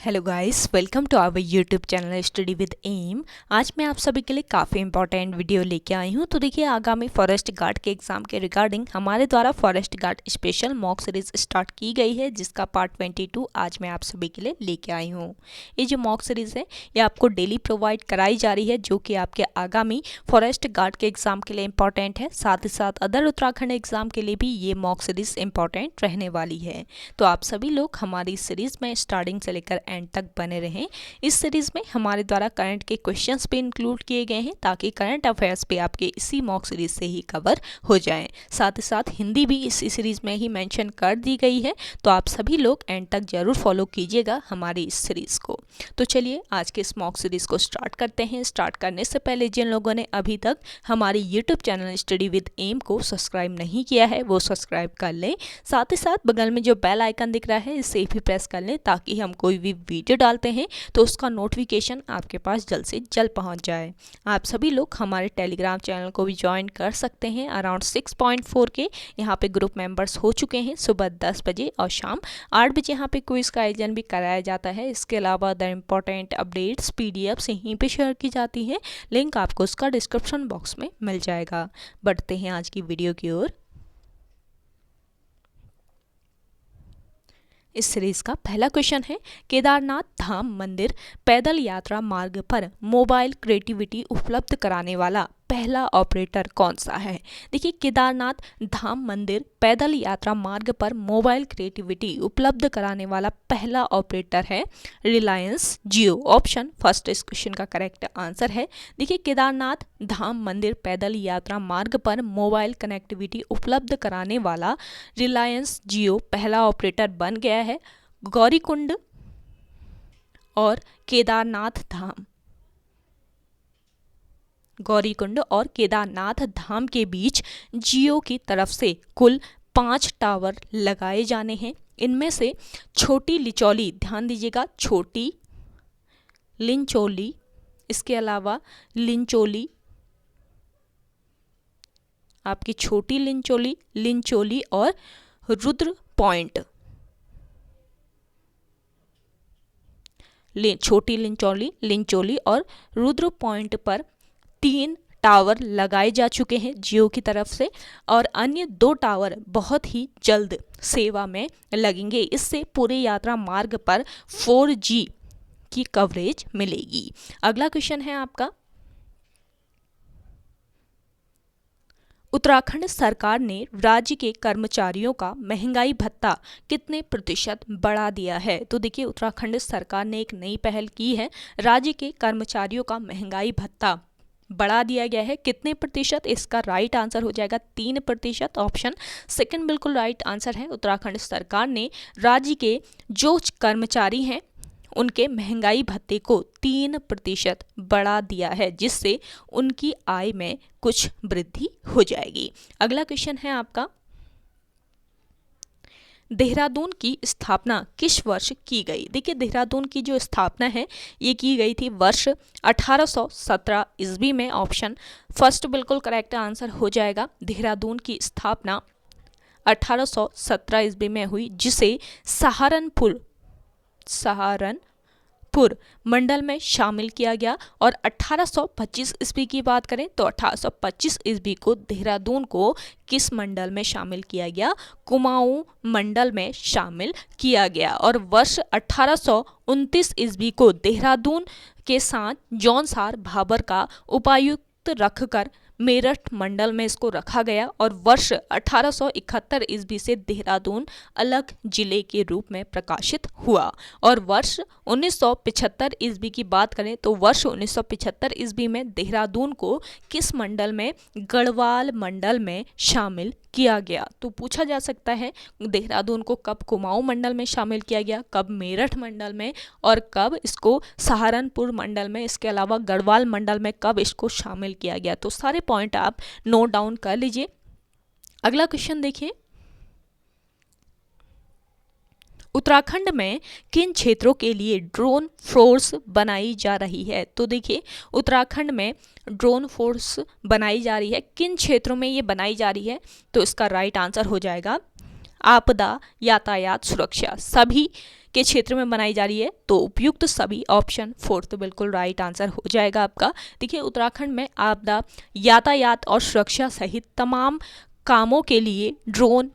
Hello guys, welcome to our YouTube channel study with M. आज मैं आप सभी के लिए काफ़ी इंपॉर्टेंट वीडियो लेके आई हूँ। तो देखिए, आगामी फॉरेस्ट गार्ड के एग्जाम के रिगार्डिंग हमारे द्वारा forest guard special mock series start की गई है, जिसका पार्ट 22 आज मैं आप सभी के लिए लेके आई हूँ। ये जो मॉक सीरीज़ है ये आपको डेली प्रोवाइड कराई जा रही है, जो कि आपके आगामी फॉरेस्ट गार्ड के एग्जाम के लिए इंपॉर्टेंट है। साथ ही साथ अदर उत्तराखंड एग्जाम के लिए भी ये मॉक सीरीज इंपॉर्टेंट रहने वाली है। तो आप सभी लोग हमारी सीरीज में स्टार्टिंग से लेकर एंड तक बने रहें। इस सीरीज में हमारे द्वारा करंट के क्वेश्चंस भी इंक्लूड किए गए हैं, ताकि करंट अफेयर्स भी आपके इसी मॉक सीरीज से ही कवर हो जाएं। साथ ही साथ हिंदी भी इसी सीरीज में ही मेंशन कर दी गई है, तो आप सभी लोग एंड तक जरूर फॉलो कीजिएगा हमारी इस सीरीज को। तो चलिए आज के इस मॉक सीरीज को स्टार्ट करते हैं। स्टार्ट करने से पहले जिन लोगों ने अभी तक हमारी YouTube channel study with M को सब्सक्राइब नहीं किया है, वो सब्सक्राइब कर लें। साथ ही साथ बगल में जो बेल आइकन दिख रहा है, इसे भी प्रेस कर लें, ताकि हम कोई भी वीडियो डालते हैं तो उसका नोटिफिकेशन आपके पास जल्द से जल्द पहुंच जाए। आप सभी लोग हमारे टेलीग्राम चैनल को भी ज्वाइन कर सकते हैं। अराउंड 6.4 के यहाँ पे ग्रुप मेंबर्स हो चुके हैं। सुबह 10 बजे और शाम 8 बजे यहाँ पे क्विज का आयोजन भी कराया जाता है। इसके अलावा द इम्पोर्टेंट अपडेट्स PDF यहीं पे शेयर की जाती हैं। लिंक आपको उसका डिस्क्रिप्शन बॉक्स में मिल जाएगा। बढ़ते हैं आज की वीडियो की ओर। इस सीरीज का पहला क्वेश्चन है, केदारनाथ धाम मंदिर पैदल यात्रा मार्ग पर मोबाइल कनेक्टिविटी उपलब्ध कराने वाला पहला ऑपरेटर कौन सा है। देखिए, केदारनाथ धाम मंदिर पैदल यात्रा मार्ग पर मोबाइल कनेक्टिविटी उपलब्ध कराने वाला पहला ऑपरेटर है रिलायंस जियो। ऑप्शन फर्स्ट इस क्वेश्चन का करेक्ट आंसर है। देखिए, केदारनाथ धाम मंदिर पैदल यात्रा मार्ग पर मोबाइल कनेक्टिविटी उपलब्ध कराने वाला रिलायंस जियो पहला ऑपरेटर बन गया है। गौरीकुंड और केदारनाथ धाम, गौरीकुंड और केदारनाथ धाम के बीच जियो की तरफ से कुल 5 टावर लगाए जाने हैं। इनमें से छोटी लिचौली, ध्यान दीजिएगा, छोटी लिंचोली, इसके अलावा लिंचोली, आपकी छोटी लिंचोली, लिंचोली और रुद्र पॉइंट, छोटी लिंचोली, लिंचोली और रुद्र पॉइंट पर 3 टावर लगाए जा चुके हैं जियो की तरफ से, और अन्य 2 टावर बहुत ही जल्द सेवा में लगेंगे। इससे पूरे यात्रा मार्ग पर 4G की कवरेज मिलेगी। अगला क्वेश्चन है आपका, उत्तराखंड सरकार ने राज्य के कर्मचारियों का महंगाई भत्ता कितने प्रतिशत बढ़ा दिया है। तो देखिए, उत्तराखंड सरकार ने एक नई पहल की है। राज्य के कर्मचारियों का महंगाई भत्ता बढ़ा दिया गया है। कितने प्रतिशत? इसका राइट आंसर हो जाएगा 3%। ऑप्शन सेकंड बिल्कुल राइट आंसर है। उत्तराखंड सरकार ने राज्य के जो कर्मचारी हैं उनके महंगाई भत्ते को 3% बढ़ा दिया है, जिससे उनकी आय में कुछ वृद्धि हो जाएगी। अगला क्वेश्चन है आपका, देहरादून की स्थापना किस वर्ष की गई। देखिए, देहरादून की जो स्थापना है ये की गई थी वर्ष 1817 ईस्वी में। ऑप्शन फर्स्ट बिल्कुल करेक्ट आंसर हो जाएगा। देहरादून की स्थापना 1817 ईस्वी में हुई, जिसे सहारनपुर मंडल में शामिल किया गया। और 1825 ईस्वी की बात करें तो 1825 ईस्वी को देहरादून को किस मंडल में शामिल किया गया? कुमाऊं मंडल में शामिल किया गया। और वर्ष 1829 ईस्वी को देहरादून के साथ जौनसार भाबर का उपायुक्त रखकर मेरठ मंडल में इसको रखा गया। और वर्ष 1871 ईस्वी से देहरादून अलग जिले के रूप में प्रकाशित हुआ। और वर्ष 1975 ईस्वी की बात करें तो वर्ष 1975 ईस्वी में देहरादून को किस मंडल में? गढ़वाल मंडल में शामिल किया गया। तो पूछा जा सकता है देहरादून को कब कुमाऊं मंडल में शामिल किया गया, कब मेरठ मंडल में, और कब इसको सहारनपुर मंडल में, इसके अलावा गढ़वाल मंडल में कब इसको शामिल किया गया। तो सारे पॉइंट आप नोट डाउन कर लीजिए। अगला क्वेश्चन देखिए, उत्तराखंड में किन क्षेत्रों के लिए ड्रोन फोर्स बनाई जा रही है। तो देखिए, उत्तराखंड में ड्रोन फोर्स बनाई जा रही है। किन क्षेत्रों में ये बनाई जा रही है? तो इसका राइट आंसर हो जाएगा आपदा, यातायात सुरक्षा, सभी के क्षेत्र में बनाई जा रही है। तो उपयुक्त सभी ऑप्शन 4 तो बिल्कुल राइट आंसर हो जाएगा आपका। देखिए उत्तराखंड में आपदा, यातायात और सुरक्षा सहित तमाम कामों के लिए ड्रोन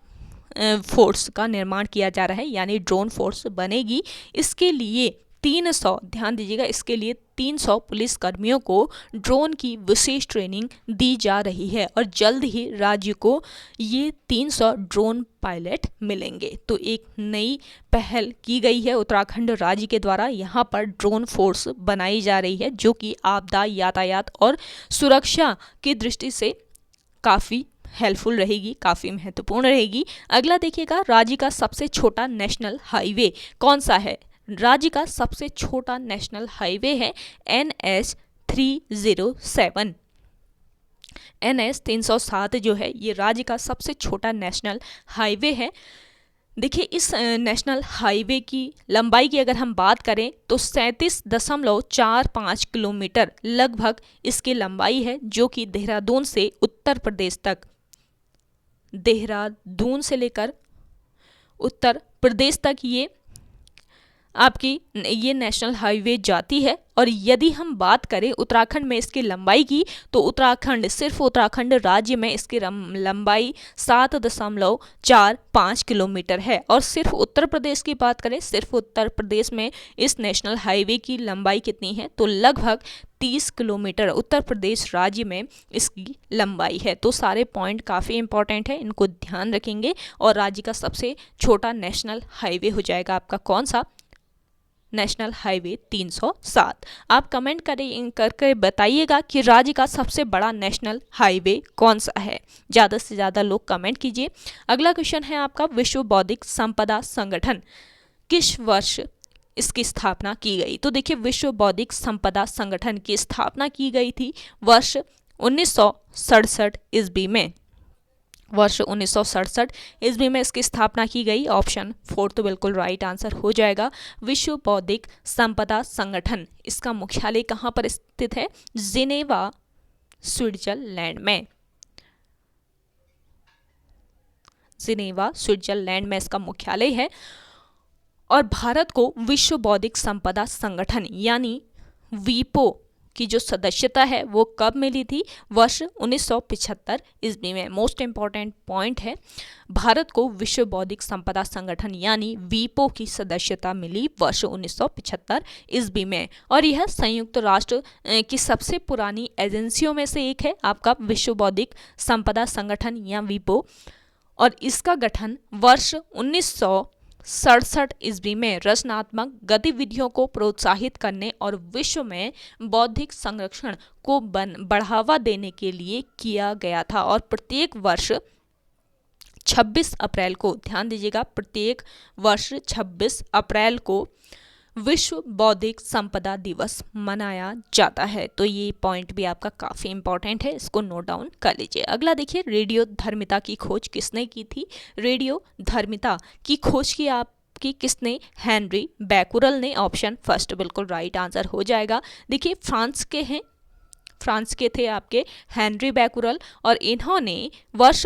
फोर्स का निर्माण किया जा रहा है, यानी ड्रोन फोर्स बनेगी। इसके लिए 300, ध्यान दीजिएगा, इसके लिए 300 पुलिस कर्मियों को ड्रोन की विशेष ट्रेनिंग दी जा रही है और जल्द ही राज्य को ये 300 ड्रोन पायलट मिलेंगे। तो एक नई पहल की गई है उत्तराखंड राज्य के द्वारा, यहाँ पर ड्रोन फोर्स बनाई जा रही है जो कि आपदा, यातायात और सुरक्षा की दृष्टि से काफ़ी हेल्पफुल रहेगी, काफ़ी महत्वपूर्ण रहेगी। अगला देखिएगा, राज्य का सबसे छोटा नेशनल हाईवे कौन सा है? राज्य का सबसे छोटा नेशनल हाईवे है NH 307। NH 307 जो है ये राज्य का सबसे छोटा नेशनल हाईवे है। देखिए इस नेशनल हाईवे की लंबाई की अगर हम बात करें तो 37.45 किलोमीटर लगभग इसकी लंबाई है, जो कि देहरादून से उत्तर प्रदेश तक, देहरादून से लेकर उत्तर प्रदेश तक ये आपकी ये नेशनल हाईवे जाती है। और यदि हम बात करें उत्तराखंड में इसकी लंबाई की, तो उत्तराखंड, सिर्फ उत्तराखंड राज्य में इसकी लंबाई 7.45 किलोमीटर है। और सिर्फ उत्तर प्रदेश की बात करें, सिर्फ उत्तर प्रदेश में इस नेशनल हाईवे की लंबाई कितनी है? तो लगभग 30 किलोमीटर उत्तर प्रदेश राज्य में इसकी लंबाई है। तो सारे पॉइंट काफ़ी इंपॉर्टेंट है, इनको ध्यान रखेंगे। और राज्य का सबसे छोटा नेशनल हाईवे हो जाएगा आपका कौन सा? National highway 307। आप कमेंट करके बताइएगा कि राज्य का सबसे बड़ा नेशनल हाईवे कौन सा है। ज़्यादा से ज़्यादा लोग कमेंट कीजिए। अगला क्वेश्चन है आपका, विश्व बौद्धिक संपदा संगठन किस वर्ष इसकी स्थापना की गई? तो देखिए विश्व बौद्धिक संपदा संगठन की स्थापना की गई थी वर्ष 1967 ईस्वी में। वर्ष 1967 ईस्वी में इसकी स्थापना की गई। ऑप्शन 4 तो बिल्कुल राइट आंसर हो जाएगा। विश्व बौद्धिक संपदा संगठन, इसका मुख्यालय कहाँ पर स्थित है? जिनेवा, स्विट्जरलैंड में। जिनेवा, स्विट्जरलैंड में इसका मुख्यालय है। और भारत को विश्व बौद्धिक संपदा संगठन यानी वीपो की जो सदस्यता है वो कब मिली थी? वर्ष 1975 ईस्वी में। मोस्ट इंपॉर्टेंट पॉइंट है, भारत को विश्व बौद्धिक संपदा संगठन यानी वीपो की सदस्यता मिली वर्ष 1975 ईस्वी में। और यह संयुक्त राष्ट्र की सबसे पुरानी एजेंसियों में से एक है, आपका विश्व बौद्धिक संपदा संगठन या वीपो। और इसका गठन वर्ष 1967 ईस्वी में रचनात्मक गतिविधियों को प्रोत्साहित करने और विश्व में बौद्धिक संरक्षण को बढ़ावा देने के लिए किया गया था। और प्रत्येक वर्ष 26 अप्रैल को, ध्यान दीजिएगा, प्रत्येक वर्ष 26 अप्रैल को विश्व बौद्धिक संपदा दिवस मनाया जाता है। तो ये पॉइंट भी आपका काफ़ी इंपॉर्टेंट है, इसको नोट डाउन कर लीजिए। अगला देखिए, रेडियो धर्मिता की खोज किसने की थी? रेडियो धर्मिता की खोज की आपकी किसने? हेनरी बैकुरल ने। ऑप्शन फर्स्ट बिल्कुल राइट आंसर हो जाएगा। देखिए फ्रांस के हैं, फ्रांस के थे आपके हेनरी बैकुरल, और इन्होंने वर्ष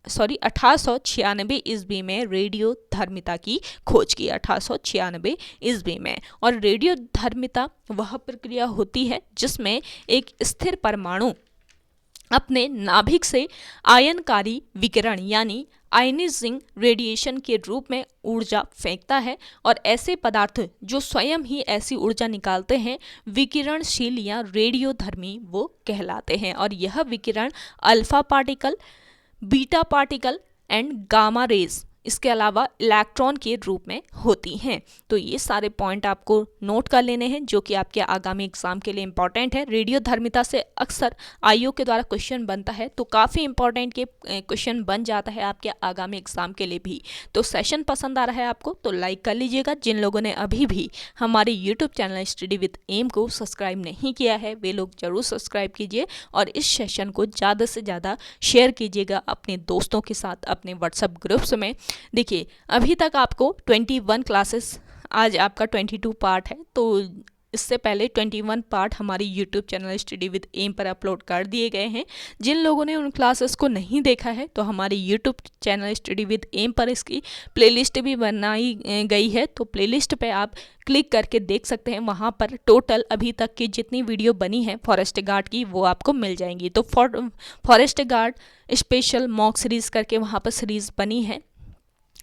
1896 ईस्वी में रेडियो धर्मिता की खोज की, 1896 ईस्वी में। और रेडियो धर्मिता वह प्रक्रिया होती है जिसमें एक स्थिर परमाणु अपने नाभिक से आयनकारी विकिरण यानी आयनाइजिंग रेडिएशन के रूप में ऊर्जा फेंकता है। और ऐसे पदार्थ जो स्वयं ही ऐसी ऊर्जा निकालते हैं विकिरणशील या रेडियोधर्मी वो कहलाते हैं। और यह विकिरण alpha particle, beta particle and gamma rays, इसके अलावा इलेक्ट्रॉन के रूप में होती हैं। तो ये सारे पॉइंट आपको नोट कर लेने हैं जो कि आपके आगामी एग्जाम के लिए इंपॉर्टेंट है। रेडियो धर्मिता से अक्सर आयोग के द्वारा क्वेश्चन बनता है, तो काफ़ी इंपॉर्टेंट के क्वेश्चन बन जाता है आपके आगामी एग्जाम के लिए भी। तो सेशन पसंद आ रहा है आपको तो लाइक कर लीजिएगा। जिन लोगों ने अभी भी हमारे YouTube channel study with M को सब्सक्राइब नहीं किया है वे लोग जरूर सब्सक्राइब कीजिए और इस सेशन को ज़्यादा से ज़्यादा शेयर कीजिएगा अपने दोस्तों के साथ, अपने व्हाट्सएप ग्रुप्स में। देखिए अभी तक आपको 21 क्लासेस, आज आपका 22 पार्ट है, तो इससे पहले 21 पार्ट हमारी YouTube channel study with M पर अपलोड कर दिए गए हैं। जिन लोगों ने उन क्लासेस को नहीं देखा है तो हमारी YouTube channel study with M पर इसकी प्लेलिस्ट भी बनाई गई है, तो प्लेलिस्ट पे आप क्लिक करके देख सकते हैं। वहाँ पर टोटल अभी तक की जितनी वीडियो बनी है फॉरेस्ट गार्ड की वो आपको मिल जाएंगी। तो forest guard special mock series करके वहाँ पर सीरीज़ बनी है,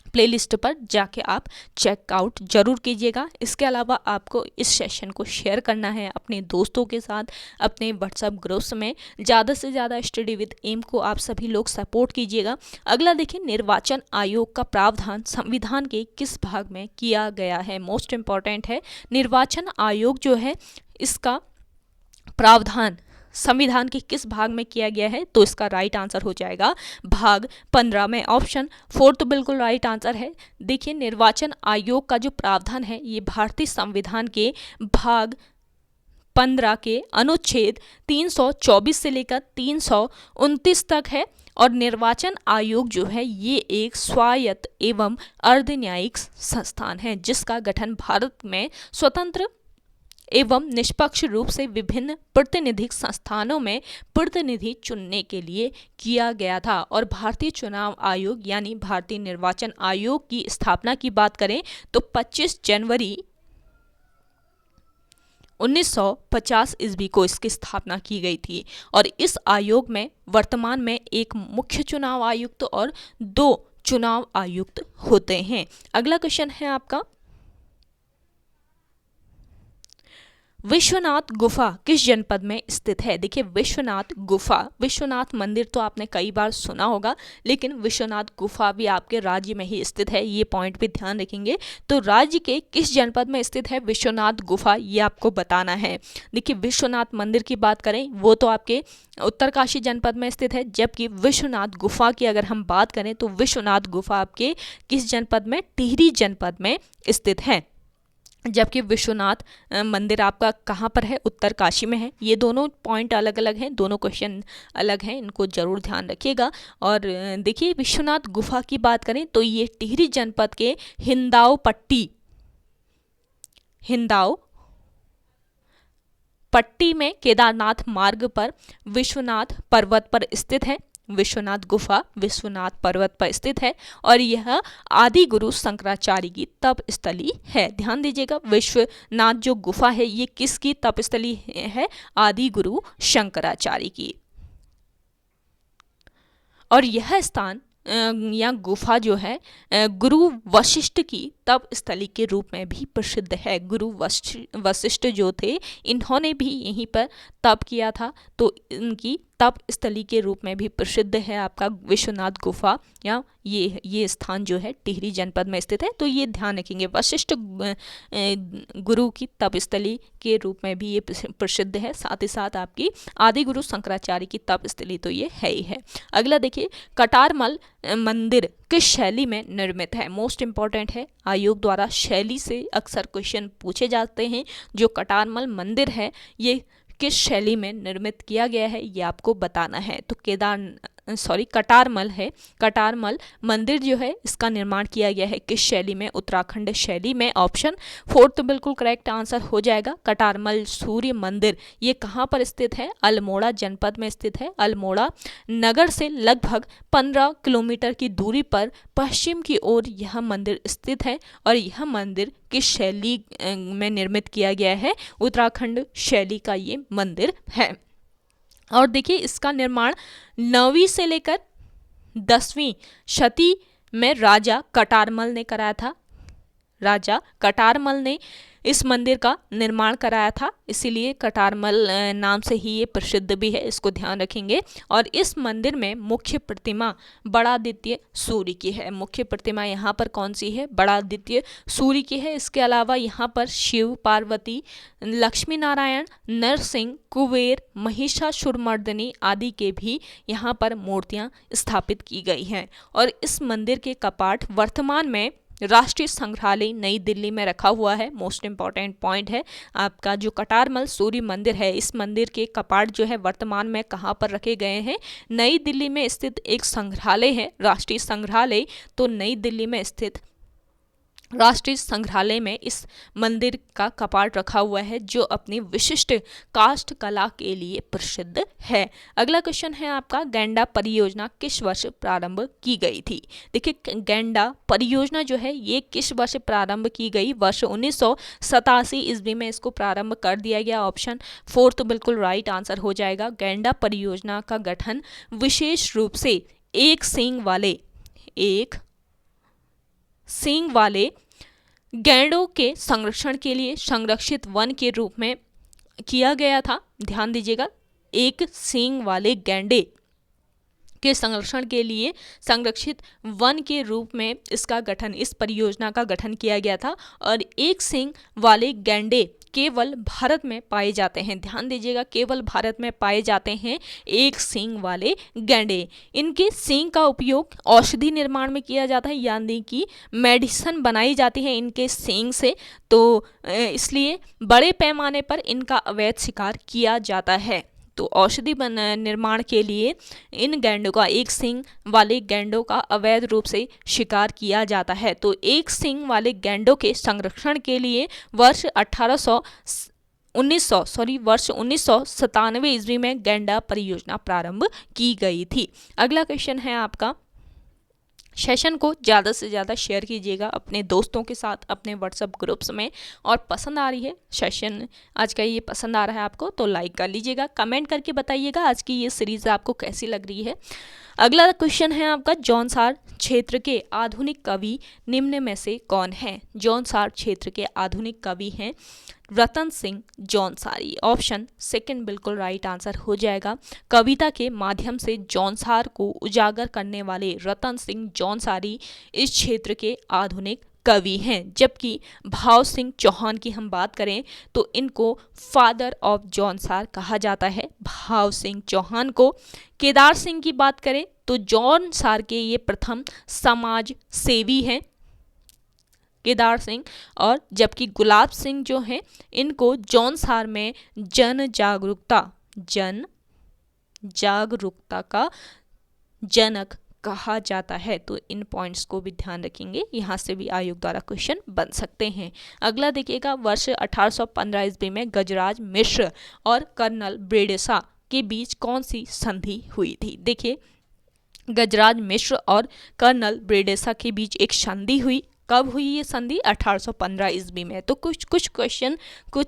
प्लेलिस्ट पर जाके आप चेकआउट जरूर कीजिएगा। इसके अलावा आपको इस सेशन को शेयर करना है अपने दोस्तों के साथ, अपने व्हाट्सएप ग्रुप्स में। ज़्यादा से ज़्यादा स्टडी विद एम को आप सभी लोग सपोर्ट कीजिएगा। अगला देखिए, निर्वाचन आयोग का प्रावधान संविधान के किस भाग में किया गया है। मोस्ट इम्पॉर्टेंट है, निर्वाचन आयोग जो है इसका प्रावधान संविधान के किस भाग में किया गया है, तो इसका राइट आंसर हो जाएगा भाग 15 में। ऑप्शन 4 तो बिल्कुल राइट आंसर है। देखिए, निर्वाचन आयोग का जो प्रावधान है ये भारतीय संविधान के भाग 15 के अनुच्छेद 324 से लेकर 329 तक है। और निर्वाचन आयोग जो है ये एक स्वायत्त एवं अर्धन्यायिक संस्थान है जिसका गठन भारत में स्वतंत्र एवं निष्पक्ष रूप से विभिन्न प्रतिनिधिक संस्थानों में प्रतिनिधि चुनने के लिए किया गया था। और भारतीय चुनाव आयोग यानी भारतीय निर्वाचन आयोग की स्थापना की बात करें तो 25 जनवरी 1950 ईस्वी को इसकी स्थापना की गई थी। और इस आयोग में वर्तमान में एक मुख्य चुनाव आयुक्त और 2 चुनाव आयुक्त होते हैं। अगला क्वेश्चन है आपका, विश्वनाथ गुफा किस जनपद में स्थित है। देखिए, विश्वनाथ गुफा, विश्वनाथ मंदिर तो आपने कई बार सुना होगा, लेकिन विश्वनाथ गुफा भी आपके राज्य में ही स्थित है, ये पॉइंट भी ध्यान रखेंगे। तो राज्य के किस जनपद में स्थित है विश्वनाथ गुफा, ये आपको बताना है। देखिए, विश्वनाथ मंदिर की बात करें वो तो आपके उत्तरकाशी जनपद में स्थित है, जबकि विश्वनाथ गुफा की अगर हम बात करें तो विश्वनाथ गुफा आपके किस जनपद में, टिहरी जनपद में स्थित है। जबकि विश्वनाथ मंदिर आपका कहाँ पर है, उत्तरकाशी में है। ये दोनों पॉइंट अलग अलग हैं, दोनों क्वेश्चन अलग हैं, इनको जरूर ध्यान रखिएगा। और देखिए, विश्वनाथ गुफा की बात करें तो ये टिहरी जनपद के हिंदाव पट्टी में केदारनाथ मार्ग पर विश्वनाथ पर्वत पर स्थित है। विश्वनाथ गुफा विश्वनाथ पर्वत पर स्थित है और यह आदि गुरु शंकराचार्य की तप स्थली है। ध्यान दीजिएगा, विश्वनाथ जो गुफा है ये किसकी तप स्थली है, आदि गुरु शंकराचार्य की। और यह स्थान या गुफा जो है गुरु वशिष्ठ की तप स्थली के रूप में भी प्रसिद्ध है। गुरु वशिष्ठ जो थे इन्होंने भी यहीं पर तप किया था, तो इनकी तप स्थली के रूप में भी प्रसिद्ध है आपका विश्वनाथ गुफा, या ये स्थान जो है टिहरी जनपद में स्थित है। तो ये ध्यान रखेंगे, वशिष्ठ गुरु की तप स्थली के रूप में भी ये प्रसिद्ध है। साथ ही साथ आपकी आदि गुरु शंकराचार्य की तप स्थली तो ये है ही है। अगला देखिए, कटारमल मंदिर किस शैली में निर्मित है। मोस्ट इंपॉर्टेंट है, आयोग द्वारा शैली से अक्सर क्वेश्चन पूछे जाते हैं। जो कटारमल मंदिर है ये किस शैली में निर्मित किया गया है ये आपको बताना है। तो कटारमल है, कटारमल मंदिर जो है इसका निर्माण किया गया है किस शैली में, उत्तराखंड शैली में। ऑप्शन 4 तो बिल्कुल करेक्ट आंसर हो जाएगा। कटारमल सूर्य मंदिर ये कहाँ पर स्थित है, अल्मोड़ा जनपद में स्थित है। अल्मोड़ा नगर से लगभग 15 किलोमीटर की दूरी पर पश्चिम की ओर यह मंदिर स्थित है। और यह मंदिर किस शैली में निर्मित किया गया है, उत्तराखंड शैली का ये मंदिर है। और देखिए, इसका निर्माण 9वीं से लेकर 10वीं शती में राजा कटारमल ने कराया था। राजा कटारमल ने इस मंदिर का निर्माण कराया था, इसीलिए कटारमल नाम से ही ये प्रसिद्ध भी है, इसको ध्यान रखेंगे। और इस मंदिर में मुख्य प्रतिमा बड़ादित्य सूर्य की है। मुख्य प्रतिमा यहाँ पर कौन सी है, बड़ादित्य सूर्य की है। इसके अलावा यहाँ पर शिव, पार्वती, लक्ष्मी नारायण, नरसिंह, कुबेर, महिषासुरमर्दिनी आदि के भी यहाँ पर मूर्तियाँ स्थापित की गई हैं। और इस मंदिर के कपाट वर्तमान में राष्ट्रीय संग्रहालय नई दिल्ली में रखा हुआ है। मोस्ट इंपॉर्टेंट पॉइंट है आपका, जो कटारमल सूर्य मंदिर है इस मंदिर के कपाट जो है वर्तमान में कहाँ पर रखे गए हैं, नई दिल्ली में स्थित एक संग्रहालय है, राष्ट्रीय संग्रहालय, तो नई दिल्ली में स्थित राष्ट्रीय संग्रहालय में इस मंदिर का कपाट रखा हुआ है जो अपनी विशिष्ट काष्ठ कला के लिए प्रसिद्ध है। अगला क्वेश्चन है आपका, गैंडा परियोजना किस वर्ष प्रारंभ की गई थी? देखिए, गैंडा परियोजना जो है ये किस वर्ष प्रारंभ की गई? वर्ष 1987 ईस्वी में इसको प्रारंभ कर दिया गया। ऑप्शन 4 तो बिल्कुल राइट आंसर हो जाएगा। गैंडा परियोजना का गठन विशेष रूप से एक सींग वाले गैंडों के संरक्षण के लिए संरक्षित वन के रूप में किया गया था। ध्यान दीजिएगा, एक सींग वाले गैंडे के संरक्षण के लिए संरक्षित वन के रूप में इस परियोजना का गठन किया गया था। और एक सींग वाले गैंडे केवल भारत में पाए जाते हैं। ध्यान दीजिएगा, केवल भारत में पाए जाते हैं एक सींग वाले गैंडे। इनके सींग का उपयोग औषधि निर्माण में किया जाता है, यानी कि मेडिसिन बनाई जाती है इनके सींग से। तो इसलिए बड़े पैमाने पर इनका अवैध शिकार किया जाता है। तो औषधि निर्माण के लिए इन गैंडों का, एक सींग वाले गैंडों का अवैध रूप से शिकार किया जाता है। तो एक सींग वाले गैंडों के संरक्षण के लिए वर्ष 1997 ईस्वी में गैंडा परियोजना प्रारंभ की गई थी। अगला क्वेश्चन है आपका, सेशन को ज़्यादा से ज़्यादा शेयर कीजिएगा अपने दोस्तों के साथ, अपने व्हाट्सएप ग्रुप्स में। और पसंद आ रही है सेशन आज का, ये पसंद आ रहा है आपको तो लाइक कर लीजिएगा, कमेंट करके बताइएगा आज की ये सीरीज़ आपको कैसी लग रही है। अगला क्वेश्चन है आपका, जौनसार क्षेत्र के आधुनिक कवि निम्न में से कौन है? जौनसार क्षेत्र के आधुनिक कवि हैं रतन सिंह जौनसारी। ऑप्शन 2 बिल्कुल राइट आंसर हो जाएगा। कविता के माध्यम से जौनसार को उजागर करने वाले रतन सिंह जौनसारी इस क्षेत्र के आधुनिक कवि हैं। जबकि भाव सिंह चौहान की हम बात करें तो इनको फादर ऑफ जौनसार कहा जाता है, भाव सिंह चौहान को। केदार सिंह की बात करें तो जौनसार के ये प्रथम समाज सेवी हैं, केदार सिंह। और जबकि गुलाब सिंह जो हैं इनको जौनसार में जन जागरूकता का जनक कहा जाता है। तो इन पॉइंट्स को भी ध्यान रखेंगे, यहाँ से भी आयोग द्वारा क्वेश्चन बन सकते हैं। अगला देखिएगा, वर्ष 1815 ईस्वी में गजराज मिश्र और कर्नल ब्रेडेसा के बीच कौन सी संधि हुई थी? देखिए, गजराज मिश्र और कर्नल ब्रेडेसा के बीच एक संधि हुई। कब हुई ये संधि? 1815 ईस्वी में। तो कुछ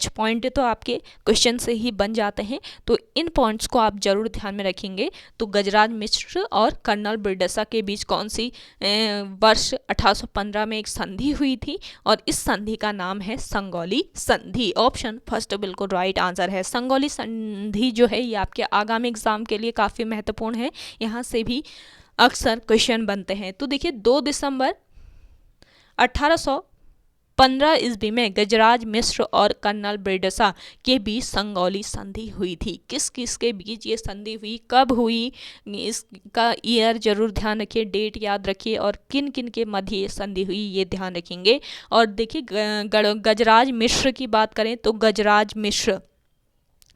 पॉइंट तो आपके क्वेश्चन से ही बन जाते हैं, तो इन पॉइंट्स को आप जरूर ध्यान में रखेंगे। तो गजराज मिश्र और कर्नल ब्रेडेसा के बीच कौन सी वर्ष 1815 में एक संधि हुई थी, और इस संधि का नाम है संगौली संधि। ऑप्शन 1 बिल्कुल राइट आंसर है। संगौली संधि जो है ये आपके आगामी एग्जाम के लिए काफ़ी महत्वपूर्ण है, यहाँ से भी अक्सर क्वेश्चन बनते हैं। तो देखिए, 2 दिसंबर 1815 ईस्वी में गजराज मिश्र और कर्नल ब्रेडेसा के बीच संगौली संधि हुई थी। किस किस के बीच ये संधि हुई, कब हुई, इसका ईयर जरूर ध्यान रखिए, डेट याद रखिए, और किन किन के मध्य ये संधि हुई ये ध्यान रखेंगे। और देखिए, गजराज मिश्र की बात करें तो गजराज मिश्र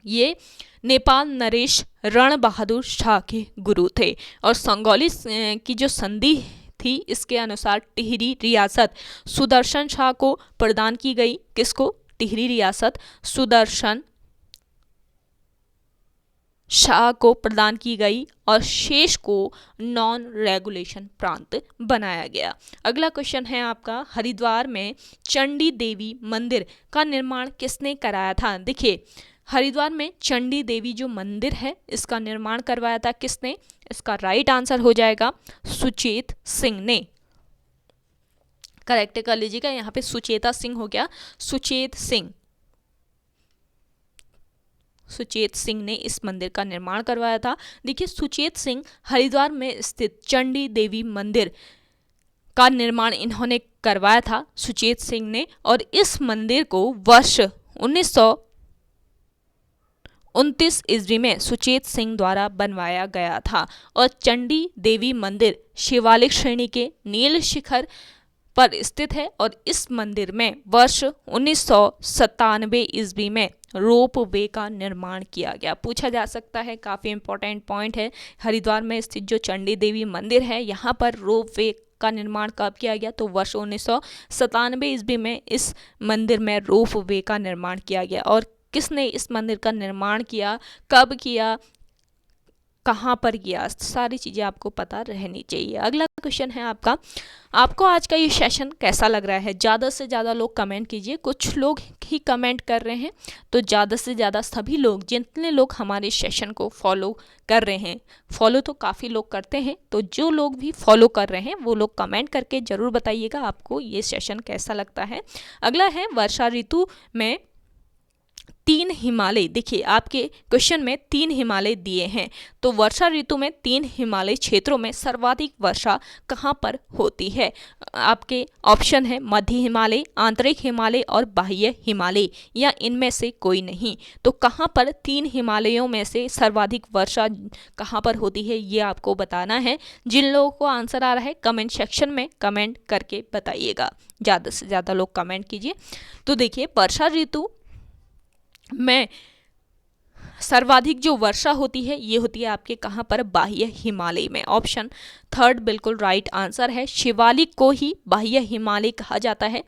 ये नेपाल नरेश रण बहादुर शाह के गुरु थे। और संगौली की जो संधि थी इसके अनुसार टिहरी रियासत सुदर्शन शाह को प्रदान की गई। किसको? टिहरी रियासत सुदर्शन शाह को प्रदान की गई, और शेष को नॉन रेगुलेशन प्रांत बनाया गया। अगला क्वेश्चन है आपका, हरिद्वार में चंडी देवी मंदिर का निर्माण किसने कराया था? देखिए, हरिद्वार में चंडी देवी जो मंदिर है इसका निर्माण करवाया था किसने? इसका राइट आंसर हो जाएगा सुचेत सिंह ने। करेक्ट कर लीजिएगा, यहाँ पे सुचेता सिंह हो गया, सुचेत सिंह ने इस मंदिर का निर्माण करवाया था। देखिए, सुचेत सिंह हरिद्वार में स्थित चंडी देवी मंदिर का निर्माण इन्होंने करवाया था, सुचेत सिंह ने। और इस मंदिर को वर्ष 1929 ईस्वी में सुचेत सिंह द्वारा बनवाया गया था। और चंडी देवी मंदिर शिवालिक श्रेणी के नील शिखर पर स्थित है, और इस मंदिर में वर्ष 1997 ईस्वी में रोप वे का निर्माण किया गया। पूछा जा सकता है, काफ़ी इंपॉर्टेंट पॉइंट है, हरिद्वार में स्थित जो चंडी देवी मंदिर है यहाँ पर रोप वे का निर्माण कब किया गया? तो वर्ष 1997 ईस्वी में इस मंदिर में रोप वे का निर्माण किया गया। और किसने इस मंदिर का निर्माण किया, कब किया, कहाँ पर किया, सारी चीज़ें आपको पता रहनी चाहिए। अगला क्वेश्चन है आपका, आपको आज का ये सेशन कैसा लग रहा है? ज़्यादा से ज़्यादा लोग कमेंट कीजिए, कुछ लोग ही कमेंट कर रहे हैं, तो ज़्यादा से ज़्यादा सभी लोग, जितने लोग हमारे सेशन को फॉलो कर रहे हैं, फॉलो तो काफ़ी लोग करते हैं, तो जो लोग भी फॉलो कर रहे हैं वो लोग कमेंट करके ज़रूर बताइएगा आपको ये सेशन कैसा लगता है। अगला है वर्षा ऋतु में 3 हिमालय, देखिए आपके क्वेश्चन में 3 हिमालय दिए हैं, तो वर्षा ऋतु में 3 हिमालय क्षेत्रों में सर्वाधिक वर्षा कहाँ पर होती है? आपके ऑप्शन है मध्य हिमालय, आंतरिक हिमालय और बाह्य हिमालय, या इनमें से कोई नहीं। तो कहाँ पर 3 हिमालयों में से सर्वाधिक वर्षा कहाँ पर होती है ये आपको बताना है। जिन लोगों को आंसर आ रहा है कमेंट सेक्शन में कमेंट करके बताइएगा, ज़्यादा से ज़्यादा लोग कमेंट कीजिए। तो देखिए वर्षा ऋतु में सर्वाधिक जो वर्षा होती है ये होती है आपके कहाँ पर? बाह्य हिमालय में। ऑप्शन 3 बिल्कुल राइट आंसर है। शिवालिक को ही बाह्य हिमालय कहा जाता है,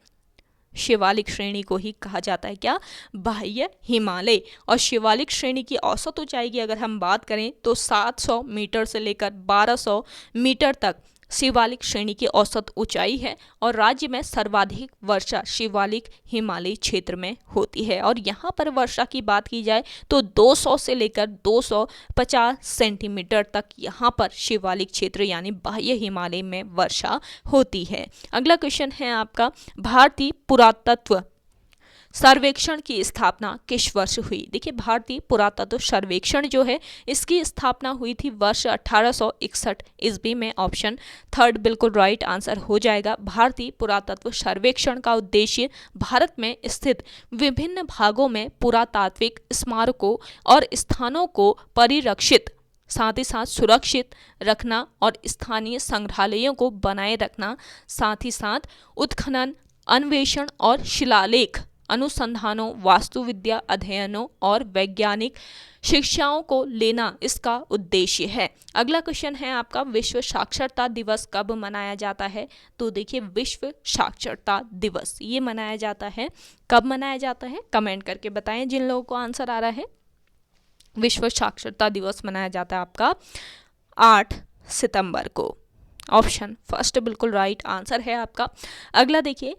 शिवालिक श्रेणी को ही कहा जाता है क्या? बाह्य हिमालय। और शिवालिक श्रेणी की औसत ऊंचाई की अगर हम बात करें तो 700 मीटर से लेकर 1200 मीटर तक शिवालिक श्रेणी की औसत ऊंचाई है, और राज्य में सर्वाधिक वर्षा शिवालिक हिमालय क्षेत्र में होती है। और यहाँ पर वर्षा की बात की जाए तो 200 से लेकर 250 सेंटीमीटर तक यहाँ पर शिवालिक क्षेत्र यानी बाह्य हिमालय में वर्षा होती है। अगला क्वेश्चन है आपका, भारतीय पुरातत्व सर्वेक्षण की स्थापना किस वर्ष हुई? देखिए भारतीय पुरातत्व सर्वेक्षण जो है इसकी स्थापना हुई थी वर्ष 1861 ईस्वी में। ऑप्शन 3 बिल्कुल राइट आंसर हो जाएगा। भारतीय पुरातत्व सर्वेक्षण का उद्देश्य भारत में स्थित विभिन्न भागों में पुरातात्विक स्मारकों और स्थानों को परिरक्षित, साथ ही साथ सुरक्षित रखना और स्थानीय संग्रहालयों को बनाए रखना, साथ ही साथ उत्खनन, अन्वेषण और शिलालेख अनुसंधानों, वास्तुविद्या अध्ययनों और वैज्ञानिक शिक्षाओं को लेना इसका उद्देश्य है। अगला क्वेश्चन है आपका, विश्व साक्षरता दिवस कब मनाया जाता है? तो देखिए विश्व साक्षरता दिवस ये मनाया जाता है, कब मनाया जाता है कमेंट करके बताएं जिन लोगों को आंसर आ रहा है। विश्व साक्षरता दिवस मनाया जाता है आपका 8 सितंबर को। ऑप्शन 1 बिल्कुल राइट आंसर है आपका। अगला देखिए,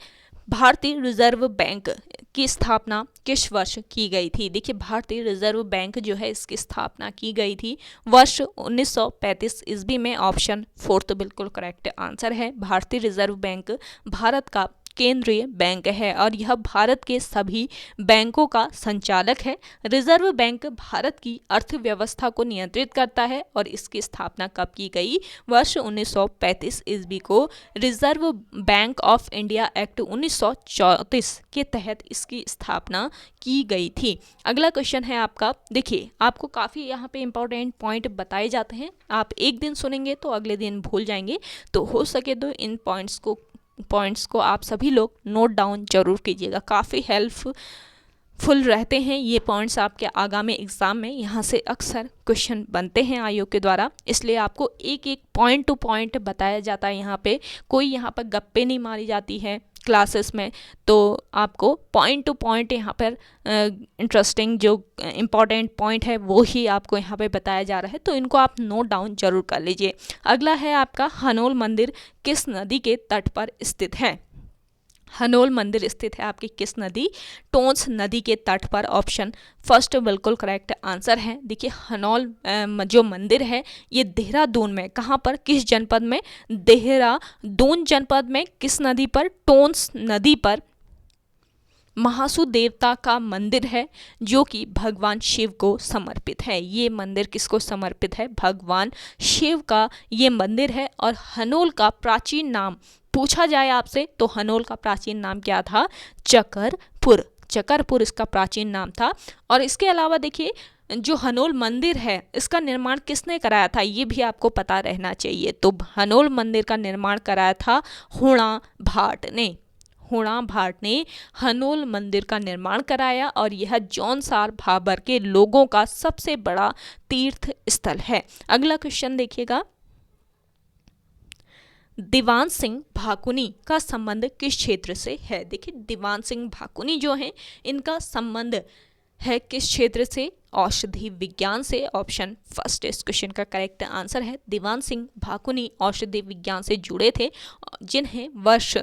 भारतीय रिजर्व बैंक की स्थापना किस वर्ष की गई थी? देखिए भारतीय रिजर्व बैंक जो है इसकी स्थापना की गई थी वर्ष 1935 ईस्वी में। ऑप्शन 4 बिल्कुल करेक्ट आंसर है। भारतीय रिजर्व बैंक भारत का केंद्रीय बैंक है और यह भारत के सभी बैंकों का संचालक है। रिजर्व बैंक भारत की अर्थव्यवस्था को नियंत्रित करता है और इसकी स्थापना कब की गई? वर्ष 1935 ईस्वी को reserve bank of India act 1934 के तहत इसकी स्थापना की गई थी। अगला क्वेश्चन है आपका, देखिए आपको काफ़ी यहाँ पे इंपॉर्टेंट पॉइंट बताए जाते हैं, आप एक दिन सुनेंगे तो अगले दिन भूल जाएंगे, तो हो सके तो इन पॉइंट्स को आप सभी लोग नोट डाउन जरूर कीजिएगा। काफ़ी हेल्पफुल रहते हैं ये पॉइंट्स आपके आगामी एग्जाम में, यहाँ से अक्सर क्वेश्चन बनते हैं आयोग के द्वारा, इसलिए आपको एक एक पॉइंट टू पॉइंट बताया जाता है। यहाँ पे कोई यहाँ पर गप्पे नहीं मारी जाती है क्लासेस में, तो आपको पॉइंट टू पॉइंट यहाँ पर इंटरेस्टिंग जो इम्पॉर्टेंट पॉइंट है वो ही आपको यहाँ पे बताया जा रहा है, तो इनको आप नोट डाउन जरूर कर लीजिए। अगला है आपका, हनोल मंदिर किस नदी के तट पर स्थित है? हनोल मंदिर स्थित है आपकी किस नदी? टोंस नदी के तट पर। ऑप्शन 1 बिल्कुल करेक्ट आंसर है। देखिए हनोल जो मंदिर है ये देहरादून में, कहाँ पर, किस जनपद में? देहरादून जनपद में। किस नदी पर? टोंस नदी पर महासु देवता का मंदिर है जो कि भगवान शिव को समर्पित है। ये मंदिर किसको समर्पित है? भगवान शिव का ये मंदिर है। और हनोल का प्राचीन नाम पूछा जाए आपसे तो हनोल का प्राचीन नाम क्या था? चकरपुर। चकरपुर इसका प्राचीन नाम था। और इसके अलावा देखिए जो हनोल मंदिर है इसका निर्माण किसने कराया था ये भी आपको पता रहना चाहिए। तो हनोल मंदिर का निर्माण कराया था हुणा भाट ने। हुणा भाट ने हनोल मंदिर का निर्माण कराया और यह जौनसार भाबर के लोगों का सबसे बड़ा तीर्थ स्थल है। अगला क्वेश्चन देखिएगा, दीवान सिंह भाकुनी का संबंध किस क्षेत्र से है? देखिए दीवान सिंह भाकुनी जो हैं इनका संबंध है किस क्षेत्र से? औषधि विज्ञान से। ऑप्शन फर्स्ट इस क्वेश्चन का करेक्ट आंसर है। दीवान सिंह भाकुनी औषधि विज्ञान से जुड़े थे, जिन्हें वर्ष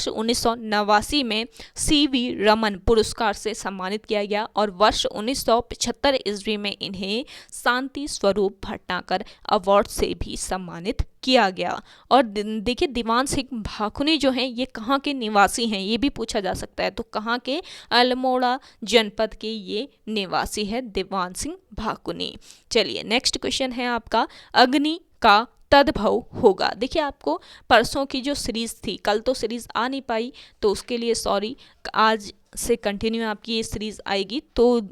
1989 में सीवी रमन पुरस्कार से सम्मानित किया गया और वर्ष 1975 ईस्वी में इन्हें शांति स्वरूप भटनागर अवार्ड से भी सम्मानित किया गया। और देखिए दीवान सिंह भाकुनी जो हैं ये कहाँ के निवासी हैं, ये भी पूछा जा सकता है। तो कहाँ के? अल्मोड़ा जनपद के ये निवासी है दीवान सिंह भाकुनी। चलिए नेक्स्ट क्वेश्चन है आपका, अग्नि का तद्भव होगा। देखिए आपको परसों की जो सीरीज थी, कल तो सीरीज आ नहीं पाई तो उसके लिए सॉरी, आज से कंटिन्यू आपकी ये सीरीज आएगी। तो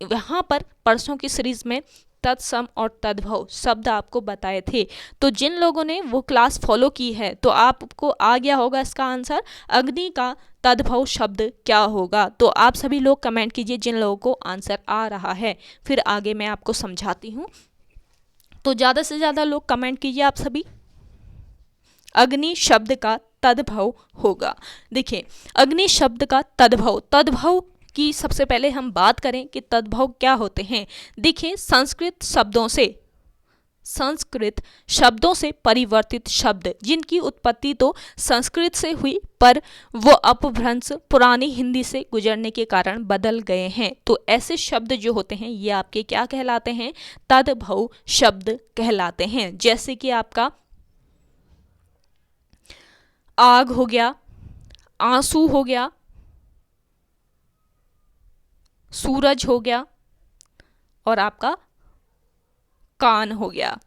यहाँ पर परसों की सीरीज में तत्सम और तद्भव शब्द आपको बताए थे। तो जिन लोगों ने वो क्लास फॉलो की है तो आपको आ गया होगा इसका आंसर, अग्नि का तद्भव शब्द क्या होगा। तो आप सभी लोग कमेंट कीजिए जिन लोगों को आंसर आ रहा है, फिर आगे मैं आपको समझाती हूँ। तो ज़्यादा से ज़्यादा लोग कमेंट कीजिए आप सभी। अग्नि शब्द का तद्भव होगा। देखिए अग्नि शब्द का तद्भव की सबसे पहले हम बात करें कि तद्भव क्या होते हैं। देखिए संस्कृत शब्दों से परिवर्तित शब्द जिनकी उत्पत्ति तो संस्कृत से हुई पर वो अपभ्रंश पुरानी हिंदी से गुजरने के कारण बदल गए हैं। तो ऐसे शब्द जो होते हैं ये आपके क्या कहलाते हैं? तद्भव शब्द कहलाते हैं। जैसे कि आपका आग हो गया, आंसू हो गया, सूरज हो गया और आपका कान हो गया।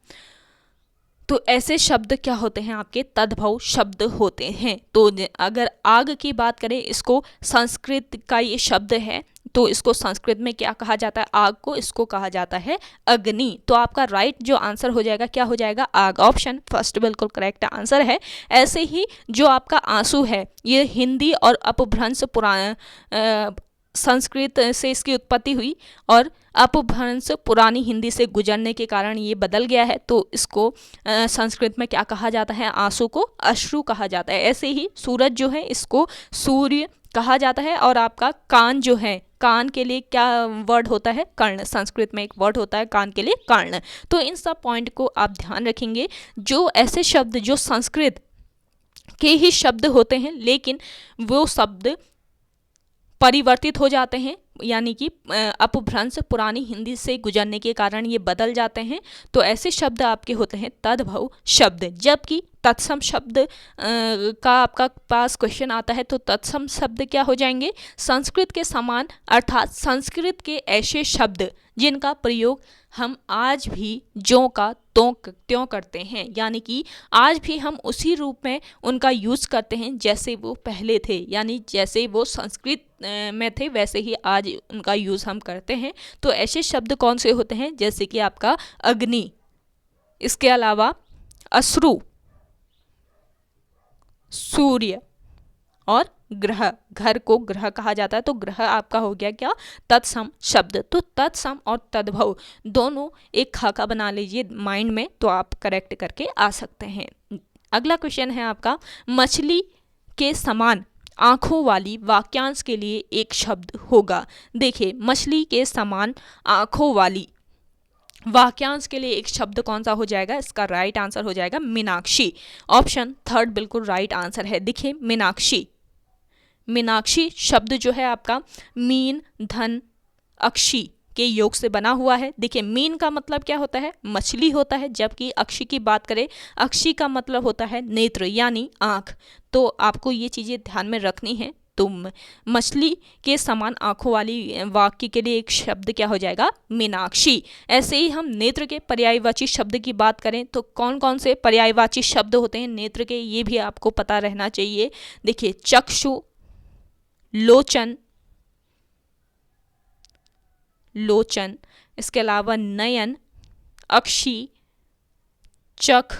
तो ऐसे शब्द क्या होते हैं? आपके तद्भव शब्द होते हैं। तो अगर आग की बात करें, इसको संस्कृत का ये शब्द है, तो इसको संस्कृत में क्या कहा जाता है? आग को, इसको कहा जाता है अग्नि। तो आपका राइट जो आंसर हो जाएगा क्या हो जाएगा? आग। ऑप्शन फर्स्ट बिल्कुल करेक्ट आंसर है। ऐसे ही जो आपका आंसू है ये हिंदी और अपभ्रंश पुराना संस्कृत से इसकी उत्पत्ति हुई और अपभ्रंश पुरानी हिंदी से गुजरने के कारण ये बदल गया है। तो इसको संस्कृत में क्या कहा जाता है? आंसू को अश्रु कहा जाता है। ऐसे ही सूरज जो है इसको सूर्य कहा जाता है। और आपका कान जो है, कान के लिए क्या वर्ड होता है? कर्ण। संस्कृत में एक वर्ड होता है कान के लिए, कर्ण। तो इन सब पॉइंट को आप ध्यान रखेंगे। जो ऐसे शब्द जो संस्कृत के ही शब्द होते हैं लेकिन वो शब्द परिवर्तित हो जाते हैं, यानी कि अपभ्रंश पुरानी हिंदी से गुजरने के कारण ये बदल जाते हैं, तो ऐसे शब्द आपके होते हैं तद्भव शब्द। जबकि तत्सम शब्द का आपका पास क्वेश्चन आता है तो तत्सम शब्द क्या हो जाएंगे? संस्कृत के समान, अर्थात संस्कृत के ऐसे शब्द जिनका प्रयोग हम आज भी ज्यों का त्यों करते हैं, यानी कि आज भी हम उसी रूप में उनका यूज़ करते हैं जैसे वो पहले थे, यानी जैसे वो संस्कृत में थे वैसे ही आज उनका यूज़ हम करते हैं। तो ऐसे शब्द कौन से होते हैं? जैसे कि आपका अग्नि, इसके अलावा अश्रु, सूर्य और ग्रह। घर को ग्रह कहा जाता है तो ग्रह आपका हो गया क्या? तत्सम शब्द। तो तत्सम और तद्भव दोनों एक खाका बना लीजिए माइंड में, तो आप करेक्ट करके आ सकते हैं। अगला क्वेश्चन है आपका, मछली के समान आंखों वाली वाक्यांश के लिए एक शब्द होगा। देखिए मछली के समान आंखों वाली वाक्यांश के लिए एक शब्द कौन सा हो जाएगा? इसका राइट आंसर हो जाएगा मीनाक्षी। ऑप्शन थर्ड बिल्कुल राइट आंसर है। देखिए मीनाक्षी, मीनाक्षी शब्द जो है आपका मीन धन अक्षी के योग से बना हुआ है। देखिए मीन का मतलब क्या होता है? मछली होता है, जबकि अक्षी की बात करें, अक्षी का मतलब होता है नेत्र यानी आँख। तो आपको ये चीज़ें ध्यान में रखनी है। तो मछली के समान आंखों वाली वाक्य के लिए एक शब्द क्या हो जाएगा? मीनाक्षी। ऐसे ही हम नेत्र के पर्यायवाची शब्द की बात करें तो कौन कौन से पर्यायवाची शब्द होते हैं नेत्र के, ये भी आपको पता रहना चाहिए। देखिए चक्षु, लोचन, इसके अलावा नयन, अक्षी, चख,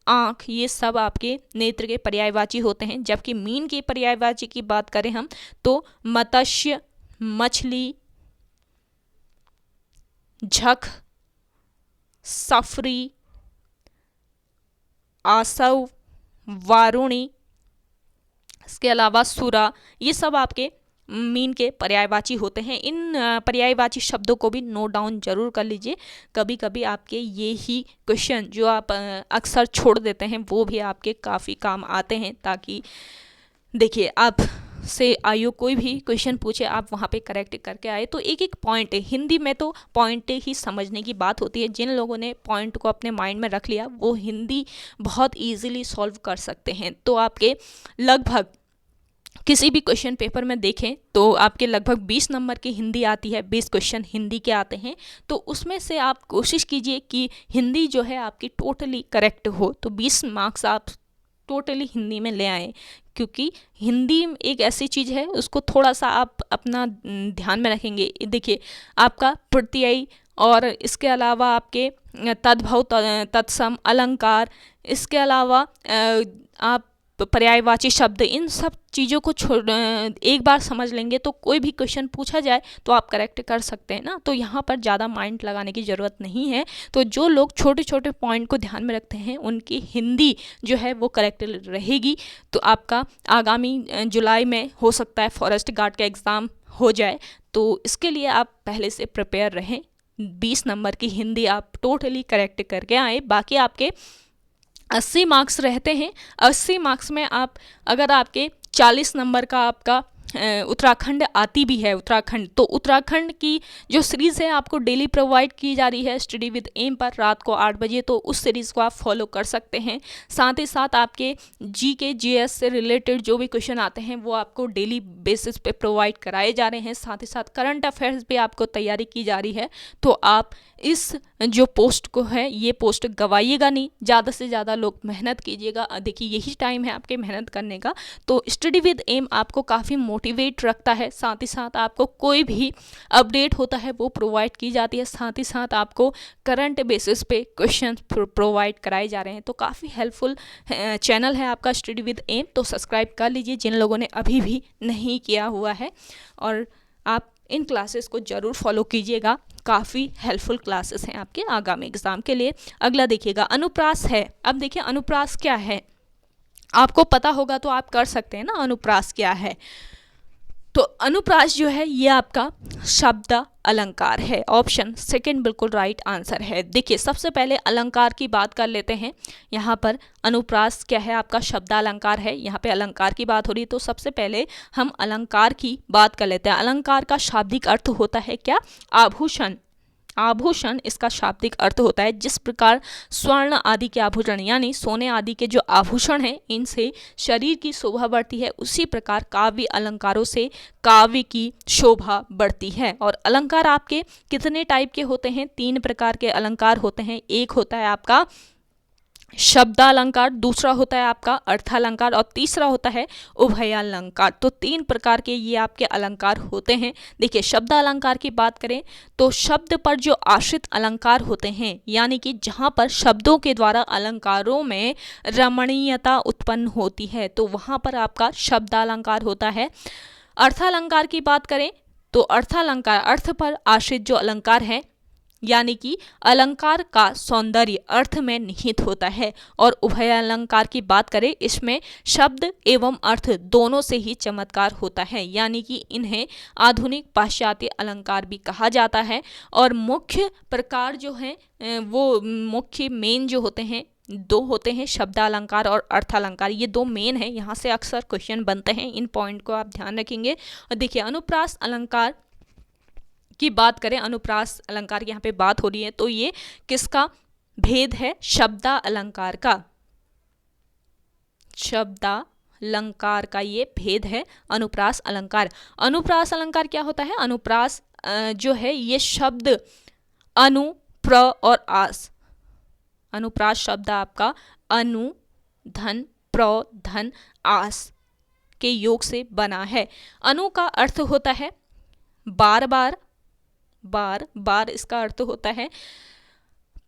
आँख, ये सब आपके नेत्र के पर्यायवाची होते हैं। जबकि मीन के पर्यायवाची की बात करें हम तो मत्स्य, मछली, झख, सफरी, आसव, वारुणी, इसके अलावा सुरा, ये सब आपके मीन के पर्यायवाची होते हैं। इन पर्यायवाची शब्दों को भी नोट डाउन जरूर कर लीजिए। कभी कभी आपके ये ही क्वेश्चन जो आप अक्सर छोड़ देते हैं वो भी आपके काफ़ी काम आते हैं, ताकि देखिए आप से आयोग कोई भी क्वेश्चन पूछे आप वहाँ पे करेक्ट करके आए। तो एक एक पॉइंट है, हिंदी में तो पॉइंट ही समझने की बात होती है। जिन लोगों ने पॉइंट को अपने माइंड में रख लिया वो हिंदी बहुत इजीली सॉल्व कर सकते हैं। तो आपके लगभग किसी भी क्वेश्चन पेपर में देखें तो आपके लगभग 20 नंबर की हिंदी आती है, 20 क्वेश्चन हिंदी के आते हैं। तो उसमें से आप कोशिश कीजिए कि हिंदी जो है आपकी टोटली करेक्ट हो, तो 20 मार्क्स आप टोटली हिंदी में ले आएँ। क्योंकि हिंदी एक ऐसी चीज़ है, उसको थोड़ा सा आप अपना ध्यान में रखेंगे। देखिए आपका प्रत्यय और इसके अलावा आपके तद्भव, तत्सम, अलंकार, इसके अलावा आप पर्यायवाची शब्द, इन सब चीज़ों को एक बार समझ लेंगे तो कोई भी क्वेश्चन पूछा जाए तो आप करेक्ट कर सकते हैं ना। तो यहाँ पर ज़्यादा माइंड लगाने की ज़रूरत नहीं है। तो जो लोग छोटे छोटे पॉइंट को ध्यान में रखते हैं उनकी हिंदी जो है वो करेक्ट रहेगी। तो आपका आगामी जुलाई में हो सकता है फॉरेस्ट गार्ड का एग्ज़ाम हो जाए, तो इसके लिए आप पहले से प्रिपेयर रहें। 20 नंबर की हिंदी आप टोटली करेक्ट करके आए। बाकी आपके 80 मार्क्स रहते हैं। 80 मार्क्स में आप अगर आपके 40 नंबर का आपका उत्तराखंड आती भी है, उत्तराखंड, तो उत्तराखंड की जो सीरीज़ है आपको डेली प्रोवाइड की जा रही है स्टडी विद एम पर रात को 8 बजे, तो उस सीरीज़ को आप फॉलो कर सकते हैं। साथ ही साथ आपके जीके जीएस से रिलेटेड जो भी क्वेश्चन आते हैं वो आपको डेली बेसिस पे प्रोवाइड कराए जा रहे हैं। साथ ही साथ करंट अफेयर्स भी आपको तैयारी की जा रही है। तो आप इस जो पोस्ट को है ये पोस्ट गवाइएगा नहीं, ज़्यादा से ज़्यादा लोग मेहनत कीजिएगा। देखिए यही टाइम है आपके मेहनत करने का। तो स्टडी विद एम आपको काफ़ी मोटिवेट रखता है। साथ ही साथ आपको कोई भी अपडेट होता है वो प्रोवाइड की जाती है। साथ ही साथ आपको करंट बेसिस पे क्वेश्चन प्रोवाइड कराए जा रहे हैं। तो काफ़ी हेल्पफुल चैनल है आपका स्टडी विद एम। तो सब्सक्राइब कर लीजिए जिन लोगों ने अभी भी नहीं किया हुआ है, और आप इन क्लासेस को ज़रूर फॉलो कीजिएगा। काफ़ी हेल्पफुल क्लासेस हैं आपके आगामी एग्ज़ाम के लिए। अगला देखिएगा अनुप्रास है। अब देखिए अनुप्रास क्या है, आपको पता होगा तो आप कर सकते हैं ना अनुप्रास क्या है। तो अनुप्रास जो है ये आपका शब्द अलंकार है। ऑप्शन सेकंड बिल्कुल राइट आंसर है। देखिए सबसे पहले अलंकार की बात कर लेते हैं। यहाँ पर अनुप्रास क्या है, आपका शब्द अलंकार है। यहाँ पे अलंकार की बात हो रही है तो सबसे पहले हम अलंकार की बात कर लेते हैं। अलंकार का शाब्दिक अर्थ होता है क्या, आभूषण। आभूषण इसका शाब्दिक अर्थ होता है। जिस प्रकार स्वर्ण आदि के आभूषण यानी सोने आदि के जो आभूषण हैं इनसे शरीर की शोभा बढ़ती है, उसी प्रकार काव्य अलंकारों से काव्य की शोभा बढ़ती है। और अलंकार आपके कितने टाइप के होते हैं, 3 प्रकार के अलंकार होते हैं। एक होता है आपका शब्दालंकार, दूसरा होता है आपका अर्थालंकार और तीसरा होता है उभयालंकार। तो 3 प्रकार के ये आपके अलंकार होते हैं। देखिए शब्दालंकार की बात करें तो शब्द पर जो आश्रित अलंकार होते हैं, यानी कि जहाँ पर शब्दों के द्वारा अलंकारों में रमणीयता उत्पन्न होती है, तो वहाँ पर आपका शब्दालंकार होता है। अर्थालंकार की बात करें तो अर्थालंकार अर्थ पर आश्रित जो अलंकार है, यानी कि अलंकार का सौंदर्य अर्थ में निहित होता है। और उभयालंकार की बात करें इसमें शब्द एवं अर्थ दोनों से ही चमत्कार होता है, यानी कि इन्हें आधुनिक पाश्चात्य अलंकार भी कहा जाता है। और मुख्य प्रकार जो हैं वो मुख्य मेन जो होते हैं 2 होते हैं, शब्दालंकार और अर्थालंकार। ये 2 मेन हैं, यहाँ से अक्सर क्वेश्चन बनते हैं। इन पॉइंट को आप ध्यान रखेंगे। और देखिए अनुप्रास अलंकार की बात करें, अनुप्रास अलंकार की यहाँ पे बात हो रही है तो ये किसका भेद है, शब्दा अलंकार का। शब्दालंकार का ये भेद है अनुप्रास अलंकार। अनुप्रास अलंकार क्या होता है, अनुप्रास जो है ये शब्द अनु, प्र और आस, अनुप्रास शब्द आपका अनु, धन, प्र, धन, आस के योग से बना है। अनु का अर्थ होता है बार बार, बार बार इसका अर्थ होता है।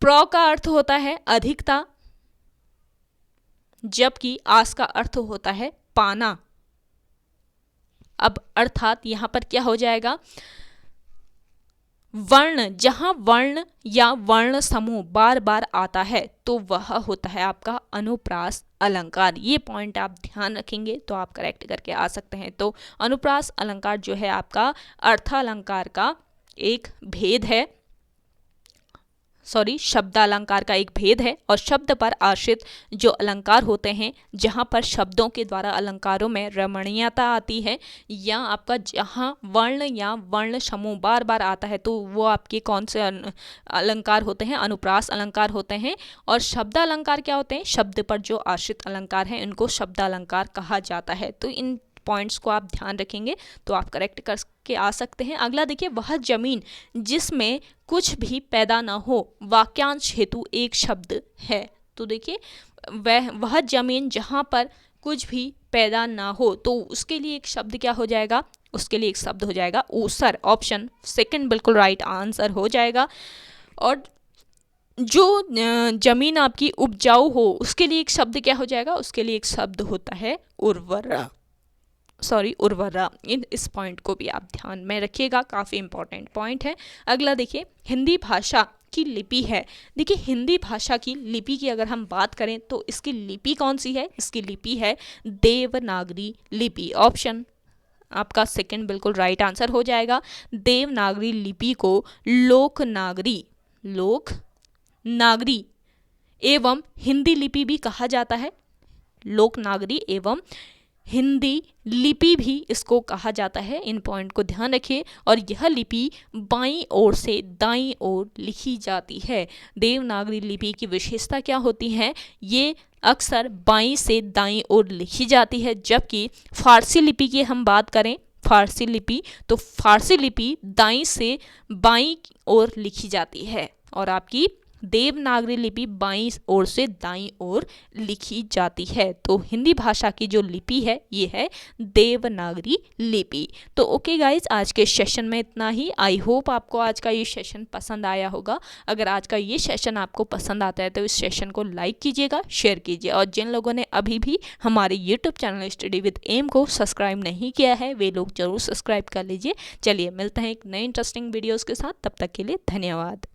प्र का अर्थ होता है अधिकता, जबकि आस का अर्थ होता है पाना। अब अर्थात यहां पर क्या हो जाएगा, वर्ण, जहाँ वर्ण या वर्ण समूह बार बार आता है तो वह होता है आपका अनुप्रास अलंकार। ये पॉइंट आप ध्यान रखेंगे तो आप करेक्ट करके आ सकते हैं। तो अनुप्रास अलंकार जो है आपका अर्थालंकार का एक भेद है, शब्दालंकार का एक भेद है। और शब्द पर आश्रित जो अलंकार होते हैं, जहाँ पर शब्दों के द्वारा अलंकारों में रमणीयता आती है, या आपका जहाँ वर्ण या वर्ण समूह बार बार आता है, तो वो आपके कौन से अलंकार होते हैं? अनुप्रास अलंकार होते हैं। और शब्दालंकार क्या होते हैं? शब्द पर जो आश्रित अलंकार हैं इनको शब्दालंकार कहा जाता है। तो इन पॉइंट्स को आप ध्यान रखेंगे तो आप करेक्ट करके आ सकते हैं। अगला देखिए, वह जमीन जिसमें कुछ भी पैदा ना हो वाक्यांश हेतु एक शब्द है। तो देखिए, वह जमीन जहाँ पर कुछ भी पैदा ना हो तो उसके लिए एक शब्द क्या हो जाएगा? उसके लिए एक शब्द हो जाएगा ऊसर। ऑप्शन सेकंड बिल्कुल राइट आंसर हो जाएगा। और जो जमीन आपकी उपजाऊ हो उसके लिए एक शब्द क्या हो जाएगा? उसके लिए एक शब्द होता है उर्वरा। उर्वरा। इस पॉइंट को भी आप ध्यान में रखिएगा, काफ़ी इंपॉर्टेंट पॉइंट है। अगला देखिए, हिंदी भाषा की लिपि है। देखिए, हिंदी भाषा की लिपि की अगर हम बात करें तो इसकी लिपि कौन सी है? इसकी लिपि है देवनागरी लिपि। ऑप्शन आपका सेकंड बिल्कुल राइट आंसर हो जाएगा। देवनागरी लिपि को लोकनागरी एवं हिंदी लिपि भी कहा जाता है। लोकनागरी एवं हिंदी लिपि भी इसको कहा जाता है। इन पॉइंट को ध्यान रखिए। और यह लिपि बाईं ओर से दाईं ओर लिखी जाती है। देवनागरी लिपि की विशेषता क्या होती है? ये अक्सर बाईं से दाईं ओर लिखी जाती है। जबकि फारसी लिपि की हम बात करें, फारसी लिपि दाईं से बाईं ओर लिखी जाती है और आपकी देवनागरी लिपि बाईं ओर से दाईं ओर लिखी जाती है। तो हिंदी भाषा की जो लिपि है ये है देवनागरी लिपि। तो ओके गाइज, आज के सेशन में इतना ही। आई होप आपको आज का ये सेशन पसंद आया होगा। अगर आज का ये सेशन आपको पसंद आता है तो इस सेशन को लाइक कीजिएगा, शेयर कीजिए। और जिन लोगों ने अभी भी हमारे YouTube channel study with M को सब्सक्राइब नहीं किया है वे लोग जरूर सब्सक्राइब कर लीजिए। चलिए मिलते हैं एक नए इंटरेस्टिंग वीडियोज़ के साथ। तब तक के लिए धन्यवाद।